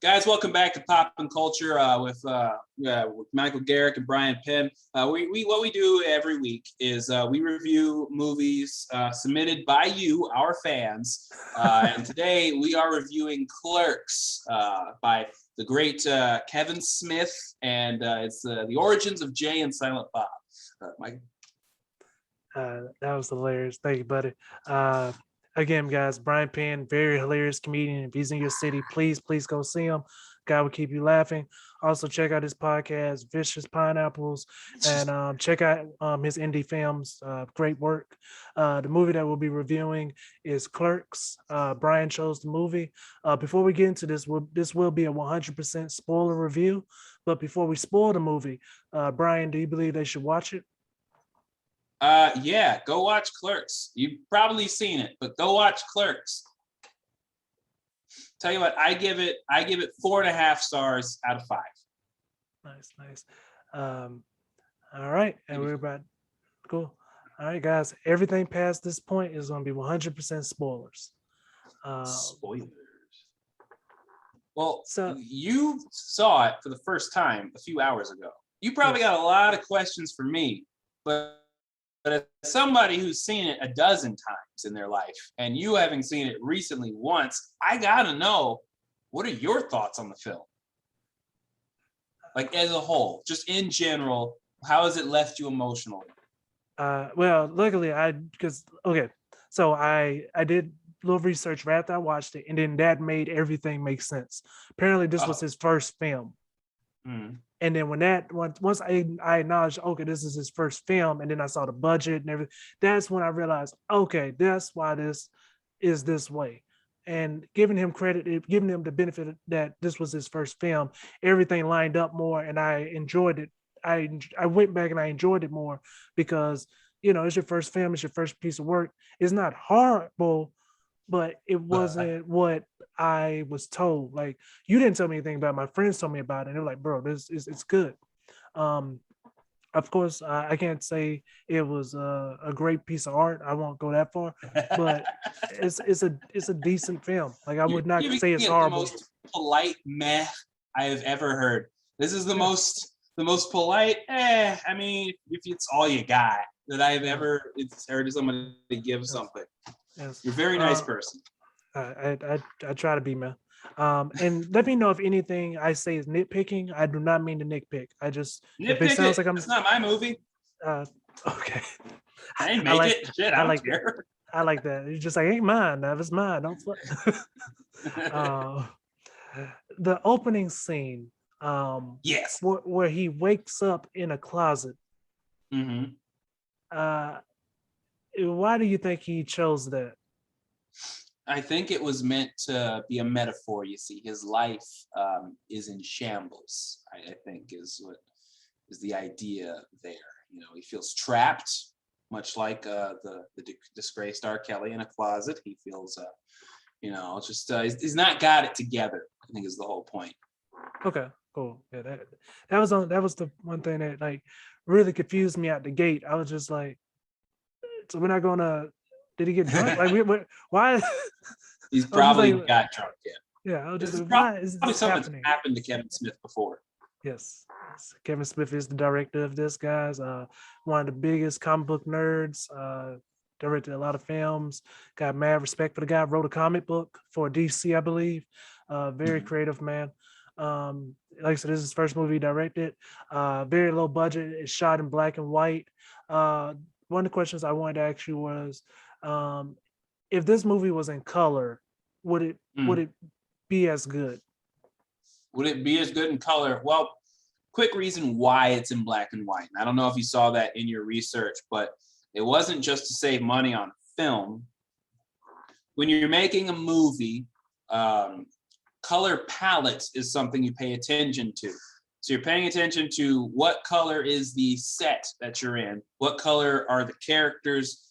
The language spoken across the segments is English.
Guys, welcome back to PoppinCulture with Michael Garrick and Bryan Penn. We what we do every week is we review movies submitted by you, our fans. And today we are reviewing Clerks by the great Kevin Smith, and it's the origins of Jay and Silent Bob. Mike. That was hilarious. Thank you, buddy. Again, guys, Bryan Penn, very hilarious comedian. If he's in your city, please go see him. God will keep you laughing. Also, check out his podcast, Vicious Pineapples, and check out his indie films. Great work. The movie that we'll be reviewing is Clerks. Bryan chose the movie. Before we get into this, this will be a 100% spoiler review. But before we spoil the movie, Bryan, do you believe they should watch it? Yeah, go watch Clerks. You've probably seen it, but go watch Clerks. Tell you what, I give it 4.5 stars out of 5. Nice. All right, and we're about cool. All right, guys. Everything past this point is going to be 100% spoilers. Spoilers. Well, so you saw it for the first time a few hours ago. You probably got a lot of questions for me, but as somebody who's seen it a dozen times in their life, and you having seen it recently once, I gotta know, what are your thoughts on the film? Like as a whole, just in general, how has it left you emotionally? Well, luckily I did a little research right after I watched it, and then that made everything make sense. Apparently, this was his first film. Mm. And then once I acknowledged, okay, this is his first film, and then I saw the budget and everything, that's when I realized, okay, that's why this is this way. And giving him credit, giving him the benefit that this was his first film, everything lined up more, and I enjoyed it. I went back and I enjoyed it more because, it's your first film, it's your first piece of work. It's not horrible, but it wasn't what I was told. Like, you didn't tell me anything about it. My friends told me about it, and they're like, bro, it's good. Of course, I can't say it was a great piece of art. I won't go that far, but it's a decent film. Like, I would not say it's horrible. The most polite meh I have ever heard. This is the most polite. I mean, if it's all you got that I've ever heard somebody give something. Yes. You're a very nice person. I try to be, man. And let me know if anything I say is nitpicking. I do not mean to nitpick. I just if it sounds like it's not my movie. Okay. I didn't make it. Shit, I don't care. I like that. It's just like, ain't mine. That was mine. Don't flip. The opening scene. Yes. Where he wakes up in a closet. Mm-hmm. Why do you think he chose that? I think it was meant to be a metaphor. You see, his life is in shambles. I think is the idea there. He feels trapped, much like the disgraced R. Kelly in a closet. He feels, he's not got it together. I think is the whole point. Okay, cool. Yeah, that was the one thing that like really confused me out the gate. I was just like, so we're not gonna. Did he get drunk? Like, why? He's probably got drunk. Yeah. I was just why is this something that's happened to Kevin Smith before? Yes. Kevin Smith is the director of this, guys. One of the biggest comic book nerds. Directed a lot of films. Got mad respect for the guy. Wrote a comic book for DC, I believe. Very creative man. Like I said, this is his first movie he directed. Very low budget. It's shot in black and white. One of the questions I wanted to ask you was, if this movie was in color, would it be as good? Would it be as good in color? Well, quick reason why it's in black and white. I don't know if you saw that in your research, but it wasn't just to save money on film. When you're making a movie, color palette is something you pay attention to. So you're paying attention to what color is the set that you're in, what color are the characters'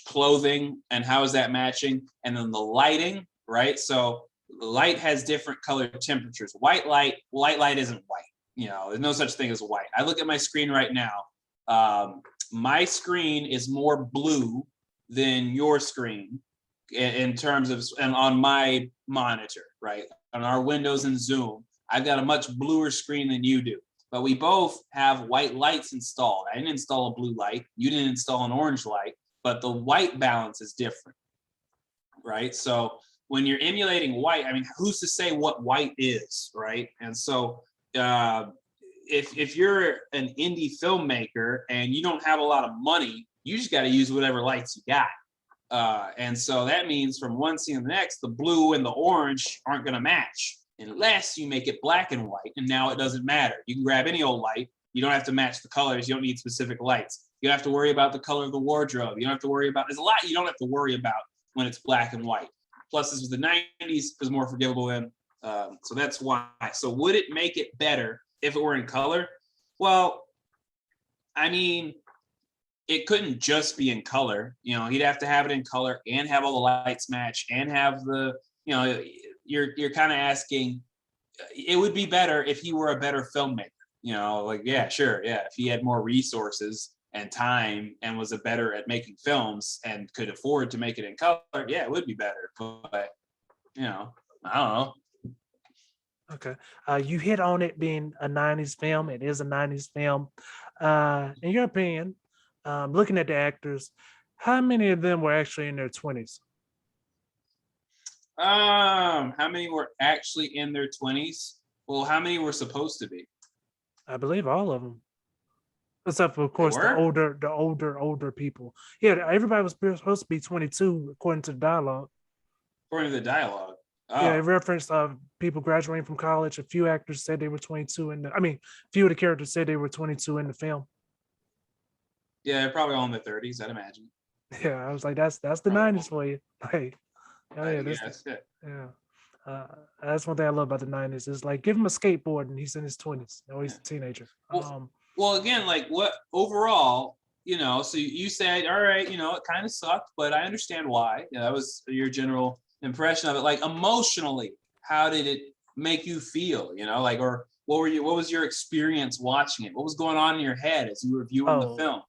clothing, and how is that matching, and then the lighting, right? So the light has different color temperatures. White light isn't white. There's no such thing as white. I look at my screen right now. My screen is more blue than your screen. in terms of, and on my monitor, right? On our Windows and Zoom, I've got a much bluer screen than you do. But we both have white lights installed. I didn't install a blue light. You didn't install an orange light, but the white balance is different, right? So when you're emulating white, I mean, who's to say what white is, right? And so if you're an indie filmmaker and you don't have a lot of money, you just got to use whatever lights you got. And so that means from one scene to the next, the blue and the orange aren't going to match unless you make it black and white. And now it doesn't matter. You can grab any old light. You don't have to match the colors. You don't need specific lights. You don't have to worry about the color of the wardrobe. You don't have to worry about, there's a lot you don't have to worry about when it's black and white. Plus, this was the 90s, it was more forgivable then. So that's why. So would it make it better if it were in color? Well, I mean, it couldn't just be in color. You know, he'd have to have it in color and have all the lights match and have the, you know, you're kind of asking, it would be better if he were a better filmmaker. You know, like, yeah, sure. Yeah. If he had more resources and time and was a better at making films and could afford to make it in color, yeah, it would be better. But, you know, I don't know. Okay. You hit on it being a 90s film. It is a 90s film. In your opinion, looking at the actors, how many of them were actually in their 20s? How many were actually in their 20s? Well, how many were supposed to be? I believe all of them. Except for, of They course, the were? older people. Yeah, everybody was supposed to be 22 according to the dialogue. According to the dialogue. Yeah, it Oh, referenced people graduating from college. A few actors said they were 22 few of the characters said they were 22 in the film. yeah, they're probably all in their 30s, I'd imagine. Yeah, I was like, that's the Probably. 90s for you. Like, oh I yeah, this guess. Yeah. yeah. That's one thing I love about the 90s. Is like give him a skateboard and he's in his 20s. No, Yeah. he's a teenager. Well, again, like what overall, you know, so you said, all right, you know, it kind of sucked, but I understand why. Yeah, that was your general impression of it. Like emotionally, how did it make you feel? You know, like, or what was your experience watching it? What was going on in your head as you were viewing the Oh, film?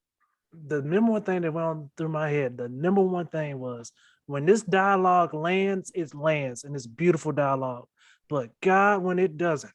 the number one thing that went on through my head, the number one thing was when this dialogue lands, it lands and it's beautiful dialogue. But God, when it doesn't,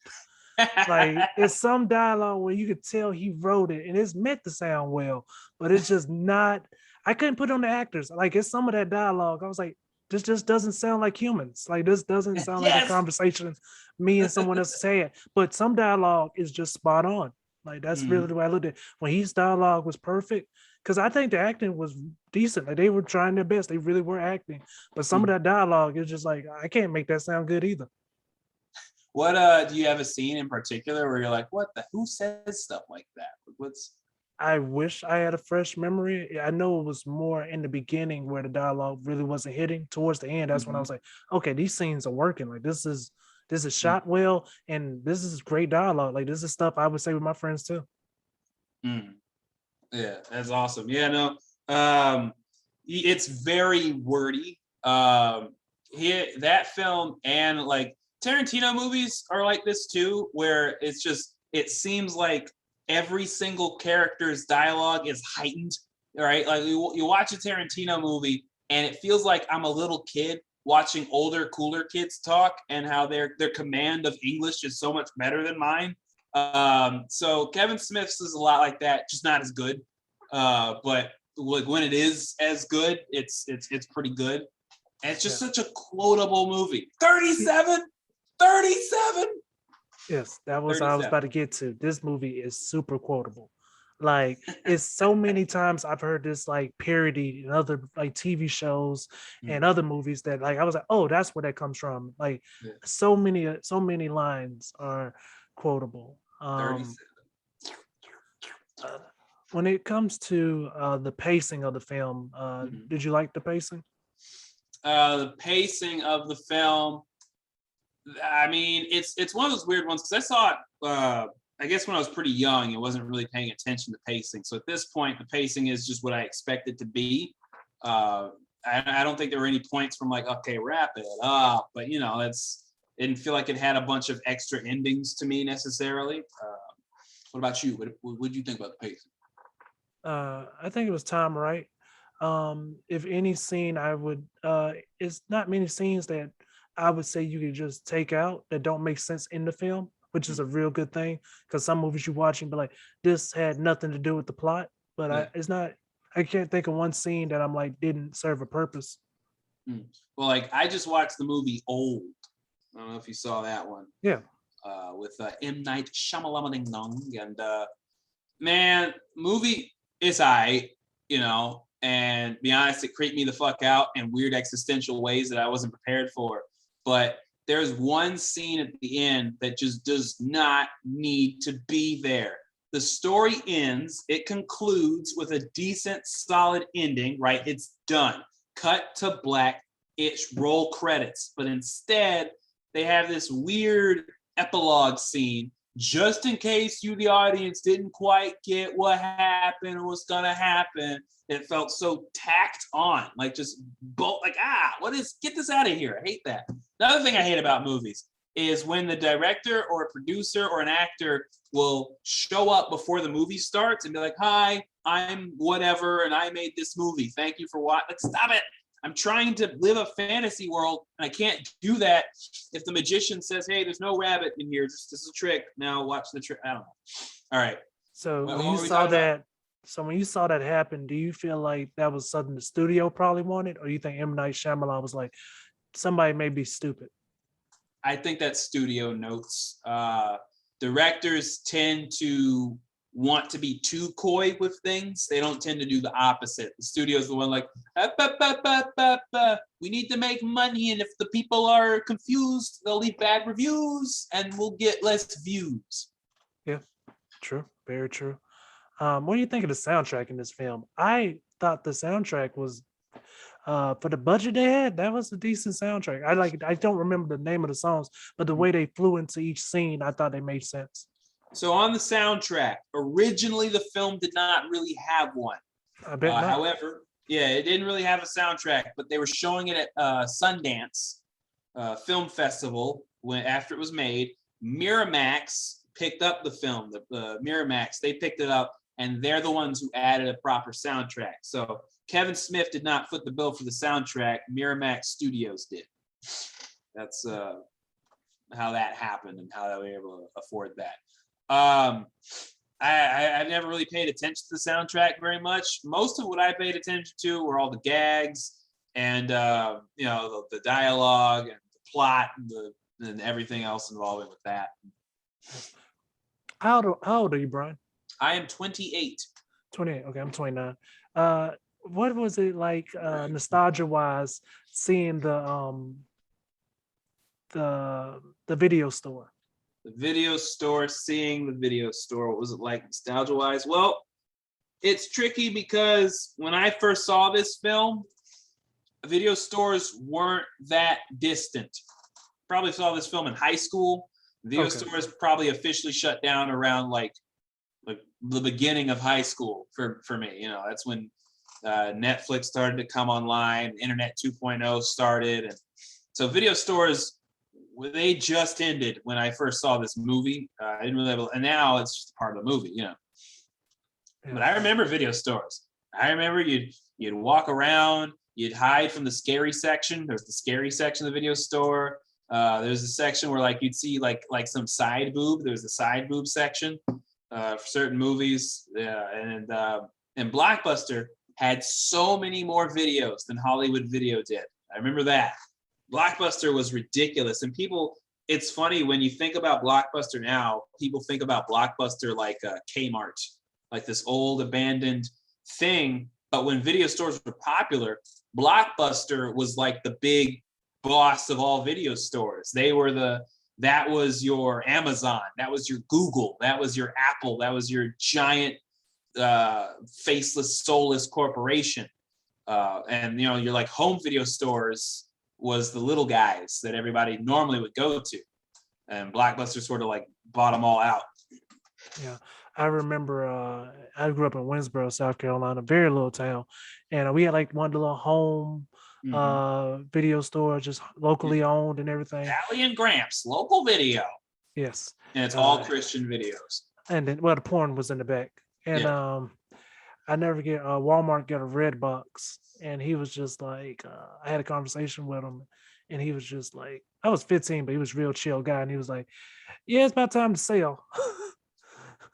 like it's some dialogue where you could tell he wrote it and it's meant to sound well, but it's just not. I couldn't put on the actors. Like it's some of that dialogue. I was like, this just doesn't sound like humans. Like this doesn't sound like a Yes. conversation me and someone else had. But some dialogue is just spot on. Like that's really Mhm. the way I looked at it. When his dialogue was perfect, because I think the acting was decent. Like they were trying their best. They really were acting. But some of that dialogue is just like, I can't make that sound good either. What do you have a scene in particular where you're like, what the who says stuff like that? What's I wish I had a fresh memory. I know it was more in the beginning where the dialogue really wasn't hitting. Towards the end, that's when I Mhm. was like, okay, these scenes are working. Like this is shot well, and this is great dialogue. Like this is stuff I would say with my friends too. Mm. Yeah, that's awesome. Yeah, no, um, it's very wordy. That film and like Tarantino movies are like this too, where it's just it seems like every single character's dialogue is heightened. Right, like you watch a Tarantino movie and it feels like I'm a little kid watching older, cooler kids talk, and how their command of English is so much better than mine. So Kevin Smith's is a lot like that, just not as good. But like when it is as good, it's pretty good. And it's just Yeah. such a quotable movie. 37, 37, Yes, that was what I was 37. about to get to. This movie is super quotable. Like it's so many times I've heard this like parody in other like TV shows and Mm, other movies that like I was like, oh, that's where that comes from. Like yeah, so many lines are quotable. 37. Uh, when it comes to the pacing of the film, Mhm. did you like the pacing? The pacing of the film, I mean, it's one of those weird ones because I saw it. I guess when I was pretty young, I wasn't really paying attention to pacing. So at this point, the pacing is just what I expect it to be. Uh, I don't think there were any points from like, okay, wrap it up, but you know, it didn't feel like it had a bunch of extra endings to me necessarily. What about you? What did you think about the pacing? I think it was time right. if any scene I would it's not many scenes that I would say you could just take out that don't make sense in the film, which is a real good thing. Because some movies you watch and be like, this had nothing to do with the plot, but Yeah. it's not. I can't think of one scene that I'm like didn't serve a purpose. Well, like I just watched the movie Old. I don't know if you saw that one. Yeah. With M. Night Shyamalan, and man, movie is and be honest, it creeped me the fuck out in weird existential ways that I wasn't prepared for. But there's one scene at the end that just does not need to be there. The story ends, it concludes with a decent, solid ending, right? It's done. Cut to black, it's roll credits. But instead, they have this weird epilogue scene just in case you, the audience, didn't quite get what happened or what's gonna happen. It felt so tacked on, like just get this out of here. I hate that. The other thing I hate about movies is when the director or a producer or an actor will show up before the movie starts and be like, hi, I'm whatever, and I made this movie. Thank you for watching. Like, stop it. I'm trying to live a fantasy world, and I can't do that if the magician says, hey, there's no rabbit in here. This is a trick. Now watch the trick. I don't know. All right. So when you saw that, happen, do you feel like that was something the studio probably wanted, or you think M. Night Shyamalan was like, somebody may be stupid? I think that's studio notes. Directors tend to want to be too coy with things. They don't tend to do the opposite. The studio's the one like, we need to make money, and if the people are confused, they'll leave bad reviews, and we'll get less views. Yeah, true, very true. What do you think of the soundtrack in this film? I thought the soundtrack was, for the budget they had, that was a decent soundtrack. I don't remember the name of the songs, but the way they flew into each scene, I thought they made sense. So on the soundtrack, originally the film did not really have one. I bet not. However, it didn't really have a soundtrack, but they were showing it at Sundance Film Festival after it was made. Miramax picked up the film. The Miramax, they picked it up, and they're the ones who added a proper soundtrack. So Kevin Smith did not foot the bill for the soundtrack. Miramax Studios did. That's how that happened and how they were able to afford that. I never really paid attention to the soundtrack very much. Most of what I paid attention to were all the gags and the dialogue and the plot and everything else involving with that. How old are you, Bryan? I am 28. 28. Okay, I'm 29. What was it like, nostalgia-wise, seeing the video store? The video store, seeing the video store. What was it like nostalgia-wise? Well, it's tricky because when I first saw this film, video stores weren't that distant. Probably saw this film in high school. Video stores probably officially shut down around like the beginning of high school for me. That's when Netflix started to come online, Internet 2.0 started. And so video stores, they just ended when I first saw this movie. I didn't really and now it's just part of the movie, Yeah. But I remember video stores. I remember you'd walk around, you'd hide from the scary section. There's the scary section of the video store. There's a section where you'd see like some side boob. There's a side boob section for certain movies. And Blockbuster had so many more videos than Hollywood Video did. I remember that. Blockbuster was ridiculous. And it's funny when you think about Blockbuster now, people think about Blockbuster like Kmart, like this old abandoned thing. But when video stores were popular, Blockbuster was like the big boss of all video stores. That was your Amazon, that was your Google, that was your Apple, that was your giant faceless, soulless corporation. And your like home video stores was the little guys that everybody normally would go to, and Blockbuster sort of like bought them all out. Yeah, I remember I grew up in Winsboro, South Carolina, very little town, and we had like one little home video store, just locally owned and everything. Allie and Gramps, local video. Yes, and it's all Christian videos. And then, the porn was in the back, and I never get Walmart got a red box, and he was just like, I had a conversation with him, and he was just like, I was 15, but he was a real chill guy, and he was like, "Yeah, it's about time to sell."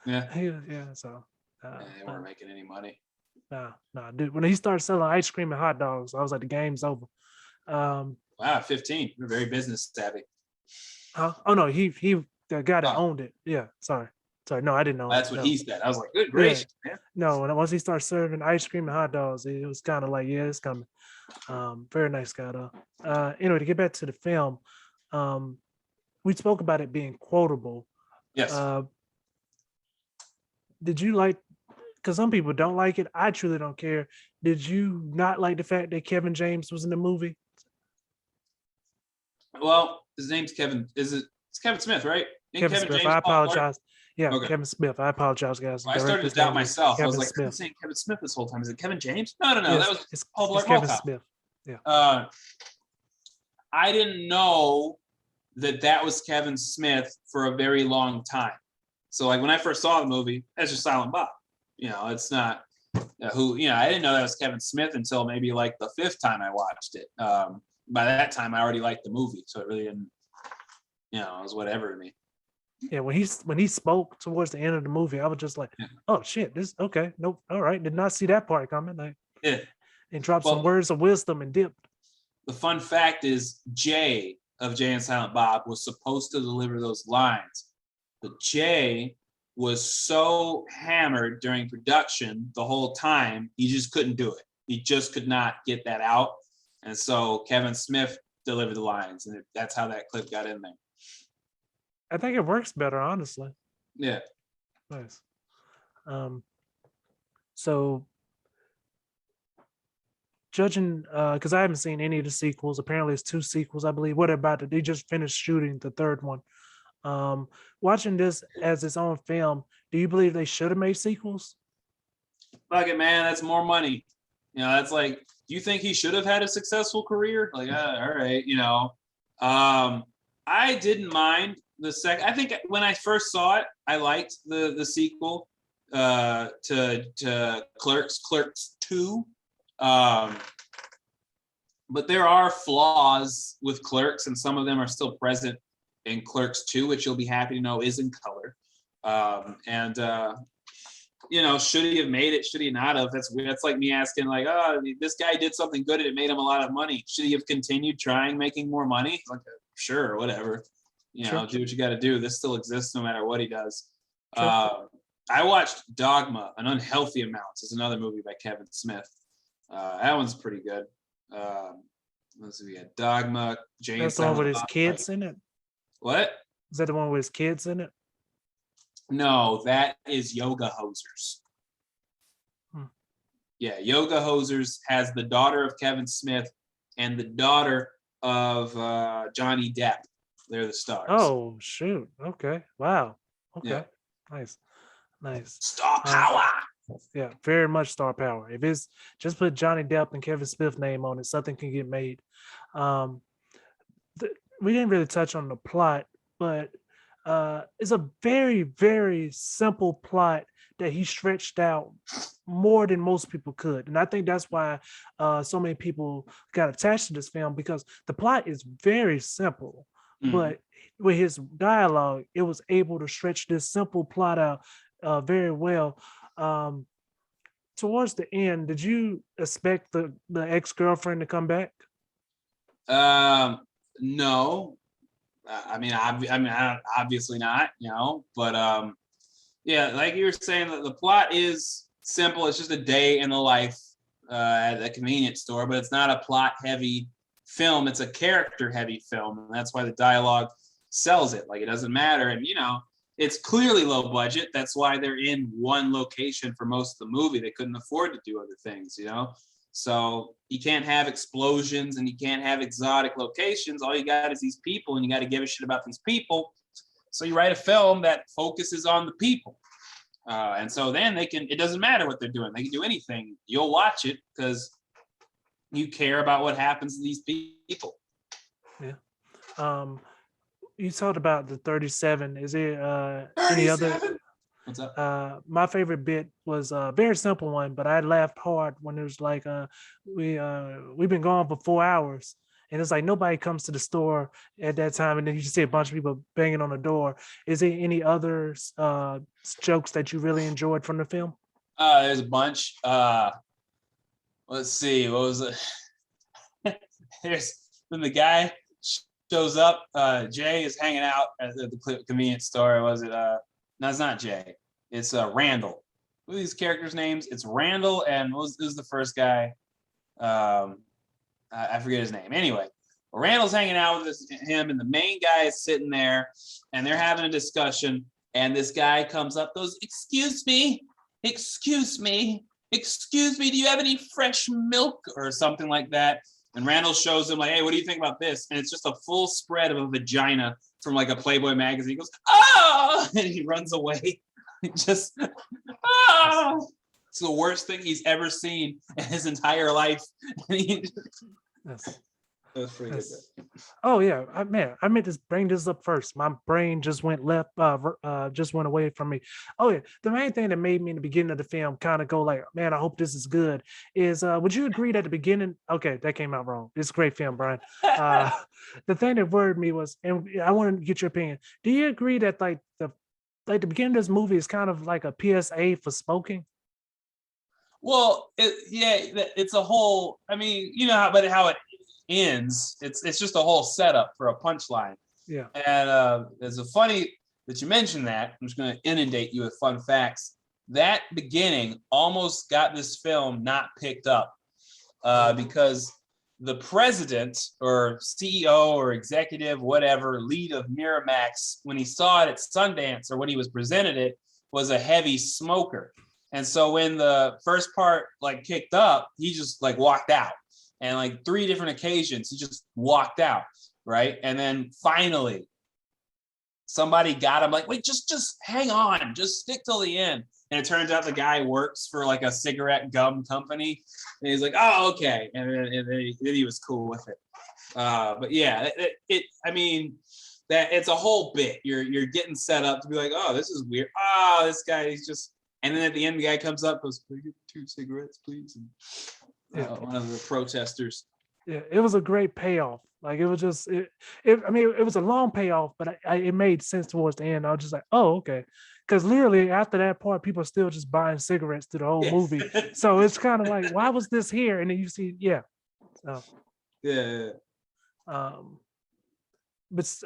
Yeah. Yeah, so Yeah, they weren't making any money. nah, dude. When he started selling ice cream and hot dogs, I was like, the game's over. Um, Wow, 15. You're very business savvy. huh? Oh no, he the guy that Oh, owned it. Yeah, sorry. No, I didn't own it. that's what No, he said. I was like, good yeah, gracious, man. no. And once he started serving ice cream and hot dogs, it was kind of like, yeah, it's coming. Very nice guy though. Anyway, to get back to the film, um, we spoke about it being quotable. Yes. Uh, did you like? Because some people don't like it. I truly don't care. Did you not like the fact that Kevin James was in the movie? Well, his name's Kevin. It's Kevin Smith, right? Didn't Kevin Kevin Smith. James I call Clark? apologize. Yeah, Okay. Kevin Smith. I apologize, guys. The Well, I started to director's doubt name is myself. I was Kevin like, I've been Smith. saying Kevin Smith this whole time. Is it Kevin James? No, that Yes, was it's, Paul it's Blart Kevin Mall Smith. Yeah. Cop. I didn't know that was Kevin Smith for a very long time. So like when I first saw the movie, that's just Silent Bob. It's not I didn't know that was Kevin Smith until maybe like the fifth time I watched it. By that time, I already liked the movie, so it really didn't, it was whatever to me. Yeah, when he spoke towards the end of the movie, I was just like, Yeah. "Oh shit, this okay, nope, all right." Did not see that part coming. Like, Yeah. and dropped some Well, words of wisdom and dipped. the fun fact is Jay of Jay and Silent Bob was supposed to deliver those lines, but Jay was so hammered during production the whole time, he just couldn't do it. He just could not get that out. And so Kevin Smith delivered the lines, and that's how that clip got in there. I think it works better, honestly. Yeah. Nice. So judging, because I haven't seen any of the sequels. Apparently, it's two sequels, I believe. What about it? They just finished shooting the third one. Watching this as its own film, do you believe they should have made sequels? Fuck it, man. That's more money. That's like, do you think he should have had a successful career? Like, all right, I didn't mind the second. I think when I first saw it, I liked the sequel to Clerks 2. But there are flaws with Clerks, and some of them are still present in Clerks 2, which you'll be happy to know is in color. Should he have made it? Should he not have? That's weird. That's like me asking, like, oh, this guy did something good and it made him a lot of money. Should he have continued trying making more money? Like, sure, whatever. Sure. Do what you got to do. This still exists no matter what he does. Sure. I watched Dogma, An Unhealthy Amount. Is another movie by Kevin Smith. That one's pretty good. Let's see, we had Dogma, Jane. That's the one with his kids in it. What? Is that the one with his kids in it? No, that is Yoga Hosers. Yeah, Yoga Hosers has the daughter of Kevin Smith and the daughter of Johnny Depp. They're the stars. Oh, shoot. Okay. Wow. Okay. Yeah. Nice. Star power. Yeah, very much star power. If it's just put Johnny Depp and Kevin Smith name on it, something can get made. We didn't really touch on the plot, but it's a very, very simple plot that he stretched out more than most people could. And I think that's why so many people got attached to this film, because the plot is very simple, but with his dialogue, it was able to stretch this simple plot out very well. Towards the end, did you expect the ex-girlfriend to come back? No. Obviously not, but yeah, like you were saying, the plot is simple. It's just a day in the life at a convenience store, but it's not a plot heavy film. It's a character heavy film, and that's why the dialogue sells it. Like, it doesn't matter. And it's clearly low budget. That's why they're in one location for most of the movie. They couldn't afford to do other things, So you can't have explosions and you can't have exotic locations. All you got is these people, and you got to give a shit about these people. So you write a film that focuses on the people. And so then it doesn't matter what they're doing. They can do anything. You'll watch it because you care about what happens to these people. Yeah. You talked about the 37. Is there any other? What's up? My favorite bit was a very simple one, but I laughed hard when it was like, we've been gone for 4 hours, and it's like nobody comes to the store at that time, and then you just see a bunch of people banging on the door. Is there any other jokes that you really enjoyed from the film? There's a bunch. Let's see. What was it? There's when the guy shows up. Jay is hanging out at the convenience store. Was it? No, it's not Jay. It's Randall. What are these characters' names? It's Randall and what was the first guy? I forget his name. Anyway, Randall's hanging out with him, and the main guy is sitting there, and they're having a discussion. And this guy comes up, goes, "Excuse me, excuse me, excuse me. Do you have any fresh milk or something like that?" And Randall shows him like, "Hey, what do you think about this?" And it's just a full spread of a vagina from like a Playboy magazine. He goes, "Ah!" And he runs away. Just, ah! It's the worst thing he's ever seen in his entire life. Yes. That's pretty good. Oh yeah, I meant to bring this up first. My brain just went left, just went away from me. Oh yeah, the main thing that made me in the beginning of the film kind of go like, man, I hope this is good. Is would you agree that the beginning? Okay, that came out wrong. It's a great film, Bryan. The thing that worried me was, and I want to get your opinion. Do you agree that the beginning of this movie is kind of like a PSA for smoking? Well, it's a whole. I mean, you know how it ends. It's just a whole setup for a punchline. Yeah. And it's a funny that you mentioned that. I'm just going to inundate you with fun facts. That beginning almost got this film not picked up because the president or CEO or executive, whatever, lead of Miramax, when he saw it at Sundance or when he was presented it, was a heavy smoker. And so when the first part like kicked up, he just like walked out. And like 3 different occasions, he just walked out, right? And then finally, somebody got him like, wait, just hang on, just stick till the end. And it turns out the guy works for like a cigarette gum company. And he's like, oh, okay. And then he was cool with it. But yeah, I mean, that it's a whole bit. You're getting set up to be like, oh, this is weird. Oh, this guy is just, and then at the end, the guy comes up, goes, "Can I get 2 cigarettes, please?" And one of the protesters. Yeah, it was a great payoff. Like it was just, I mean, it was a long payoff, but it made sense towards the end. I was just like, oh, okay. Because literally after that part, people are still just buying cigarettes through the whole movie. So it's kind of like, why was this here? And then you see, yeah. So, Yeah. But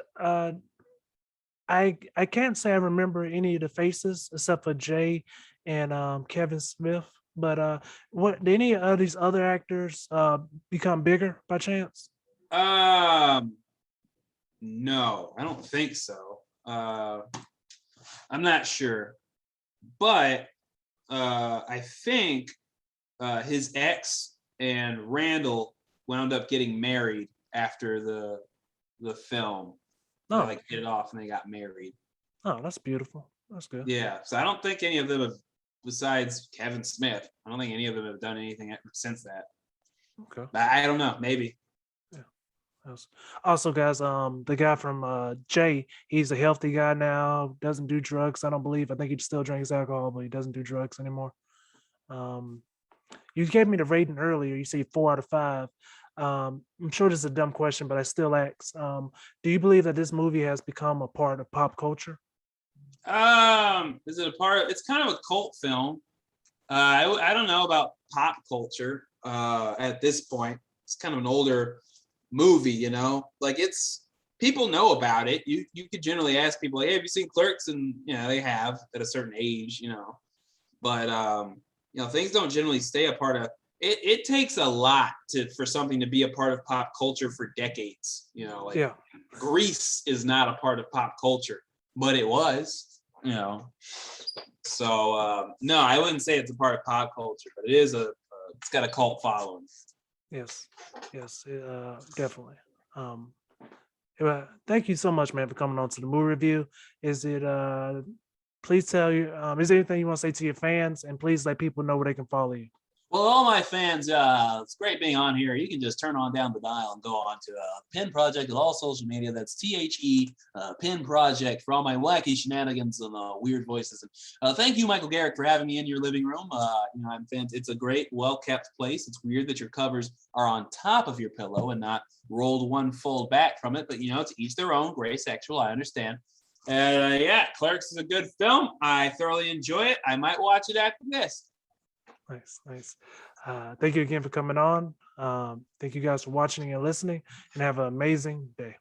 I can't say I remember any of the faces except for Jay and Kevin Smith. But what did any of these other actors become bigger by chance? No, I don't think so. I'm not sure, but I think his ex and Randall wound up getting married after the film. They like hit it off and they got married. Oh, that's beautiful. That's good. Yeah, so I don't think any of them have, besides Kevin Smith, I don't think any of them have done anything since that. Okay. But I don't know, maybe. Yeah. Also, guys, the guy from Jay, he's a healthy guy now, doesn't do drugs, I don't believe. I think he still drinks alcohol, but he doesn't do drugs anymore. You gave me the rating earlier. You say 4 out of 5. I'm sure this is a dumb question, but I still ask. Do you believe that this movie has become a part of pop culture? Is it a part of? It's kind of a cult film. I don't know about pop culture at this point. It's kind of an older movie, you know. Like it's people know about it. You could generally ask people, like, hey, have you seen Clerks? And you know they have at a certain age, you know. But you know things don't generally stay a part of. It takes a lot for something to be a part of pop culture for decades. You know, like Grease is not a part of pop culture, but it was. You know, so no, I wouldn't say it's a part of pop culture, but it is it's got a cult following. Yes, definitely. Thank you so much, man, for coming on to the movie review. Is it please tell you, is there anything you want to say to your fans, and please let people know where they can follow you? Well, all my fans, it's great being on here. You can just turn on down the dial and go on to Penn Project on all social media. That's THE Penn Project for all my wacky shenanigans and weird voices. And thank you, Michael Garrick, for having me in your living room. It's a great, well-kept place. It's weird that your covers are on top of your pillow and not rolled one fold back from it. But to each their own. Gray sexual, I understand. Yeah, Clerks is a good film. I thoroughly enjoy it. I might watch it after this. Nice. Thank you again for coming on. Thank you guys for watching and listening, and have an amazing day.